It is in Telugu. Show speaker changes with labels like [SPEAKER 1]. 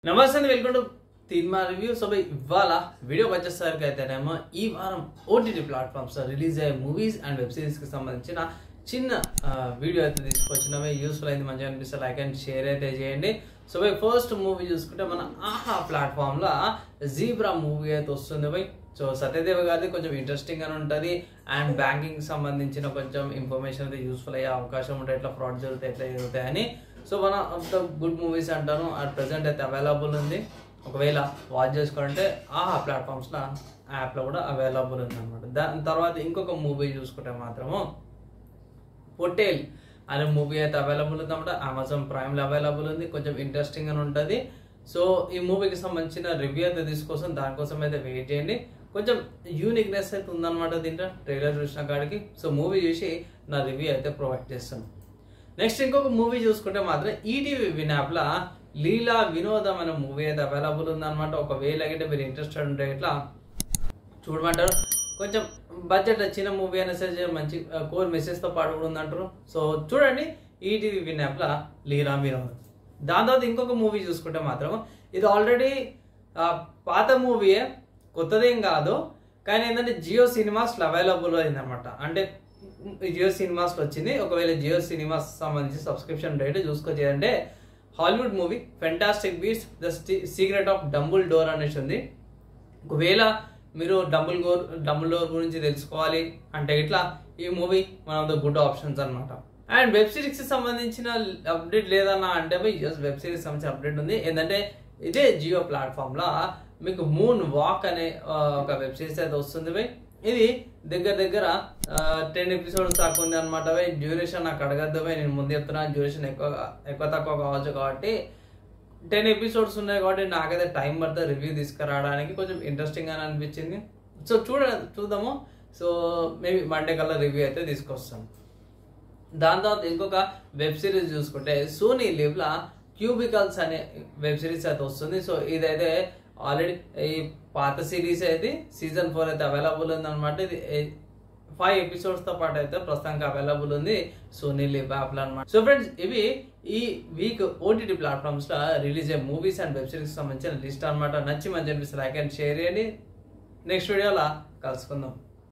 [SPEAKER 1] నమస్తే అండి, వెల్కమ్ టు తీన్మా రివ్యూ. సో ఇవాళ వీడియోకి వచ్చేసరికి అయితేనేమో ఈ వారం ఓటీటీ ప్లాట్ఫామ్స్ రిలీజ్ అయ్యే మూవీస్ అండ్ వెబ్ సిరీస్కి సంబంధించిన చిన్న వీడియో అయితే తీసుకొచ్చినవి. యూస్ఫుల్ అయింది, మంచిగా అనిపిస్తే లైక్ అండ్ షేర్ అయితే చేయండి. సో ఫస్ట్ మూవీ చూసుకుంటే మన ఆహా ప్లాట్ఫామ్లో జీబ్రా మూవీ అయితే వస్తుంది బై. సో సత్యదేవ్ గారిది కొంచెం ఇంట్రెస్టింగ్ గానే ఉంటుంది అండ్ బ్యాంకింగ్ సంబంధించిన కొంచెం ఇన్ఫర్మేషన్ అయితే యూస్ఫుల్ అయ్యే అవకాశం ఉంటుంది. ఎట్లా ఫ్రాడ్ జరుగుతాయి, ఎట్లా జరుగుతాయని. So one of the good movies అంటాను. అట్ ప్రెసెంట్ అయితే అవైలబుల్ ఉంది. ఒకవేళ వాచ్ చేసుకోవాలంటే ఆహా ప్లాట్ఫామ్స్లో యాప్లో కూడా అవైలబుల్ ఉంది అనమాట. దాని తర్వాత ఇంకొక మూవీ చూసుకుంటే మాత్రము పొట్టేల్ అనే మూవీ అయితే అవైలబుల్ ఉంది అనమాట. అమెజాన్ ప్రైమ్లో అవైలబుల్ ఉంది. కొంచెం ఇంట్రెస్టింగ్ అని ఉంటుంది. సో ఈ మూవీకి సంబంధించిన రివ్యూ అయితే తీసుకోసం, దానికోసం అయితే వెయిట్ చేయండి. కొంచెం యూనిక్నెస్ అయితే ఉందన్నమాట దీంట్లో ట్రైలర్ చూసిన కాడికి. సో మూవీ చూసి నా రివ్యూ అయితే ప్రొవైడ్ చేస్తాను. నెక్స్ట్ ఇంకొక మూవీ చూసుకుంటే మాత్రం ఈటీవీ విన్ యాప్లో లీలా వినోదం అనే మూవీ అయితే అవైలబుల్ ఉందన్నమాట. ఒకవేళ అయితే మీరు ఇంట్రెస్టెడ్ ఉంటే ఇట్లా చూడమంటారు. కొంచెం బడ్జెట్ చిన్న మూవీ అయినా సరే మంచి కోర్ మెసేజ్తో పాటు కూడా ఉందంటారు. సో చూడండి ఈటీవీ విన్ యాప్లో లీలా వినోదం. దాని తర్వాత ఇంకొక మూవీ చూసుకుంటే మాత్రం ఇది ఆల్రెడీ పాత మూవీయే, కొత్తదేం కాదు. కానీ ఏంటంటే జియో సినిమాస్లో అవైలబుల్ అయిందనమాట. అంటే జియో సినిమాస్లో వచ్చింది. ఒకవేళ జియో సినిమాస్ సంబంధించి సబ్స్క్రిప్షన్ రేట్ చూసుకోవచ్చేదంటే Hollywood movie fantastic beast the secret of Dumbledore అనేసి ఉంది. ఒకవేళ మీరు డంబుల్ డోర్ గురించి తెలుసుకోవాలి అంటే ఇట్లా ఈ movie one of the good options అనమాట. అండ్ వెబ్ సిరీస్ కి సంబంధించిన అప్డేట్ లేదన్నా అంటే వెబ్ సిరీస్ సంబంధించిన అప్డేట్ ఉంది. ఏంటంటే ఇదే జియో ప్లాట్ఫామ్ లో మీకు మూన్ వాక్ అనే ఒక వెబ్ సిరీస్ అయితే వస్తుంది బై. ఇది దగ్గర 10 ఎపిసోడ్స్ దాకా ఉంది అనమాట బై. డ్యూరేషన్ నాకు అడగద్దు బై, నేను ముందు చెప్తున్నా. డ్యూరేషన్ ఎక్కువ తక్కువ కావచ్చు కాబట్టి 10 ఎపిసోడ్స్ ఉన్నాయి కాబట్టి నాకైతే టైం పడుతుంది రివ్యూ తీసుకురావడానికి. కొంచెం ఇంట్రెస్టింగ్ అని అనిపించింది. సో చూద్దాము. సో మేబీ మండే కల్లా రివ్యూ అయితే తీసుకొస్తాను. దాని తర్వాత ఇంకొక వెబ్ సిరీస్ చూసుకుంటే సోనీ లివ్లా క్యూబికల్స్ అనే వెబ్ సిరీస్ అయితే వస్తుంది. సో ఇదైతే ఆల్రెడీ ఈ పాత సిరీస్ అయితే సీజన్ 4 అయితే అవైలబుల్ ఉంది అనమాట. ఇది 5 ఎపిసోడ్స్ తో పాటు అయితే ప్రస్తుతానికి అవైలబుల్ ఉంది సోనీ లివ్ యాప్ లో అనమాట. సో ఫ్రెండ్స్ ఇవి ఈ వీక్ ఓటీటీ ప్లాట్ఫామ్స్ లో రిలీజ్ అయ్యే మూవీస్ అండ్ వెబ్ సిరీస్ సంబంధించిన లిస్ట్ అనమాట. నచ్చి మంచి అనిపిస్తే లైక్ అండ్ షేర్ చేయండి. నెక్స్ట్ వీడియోలో కలుసుకుందాం.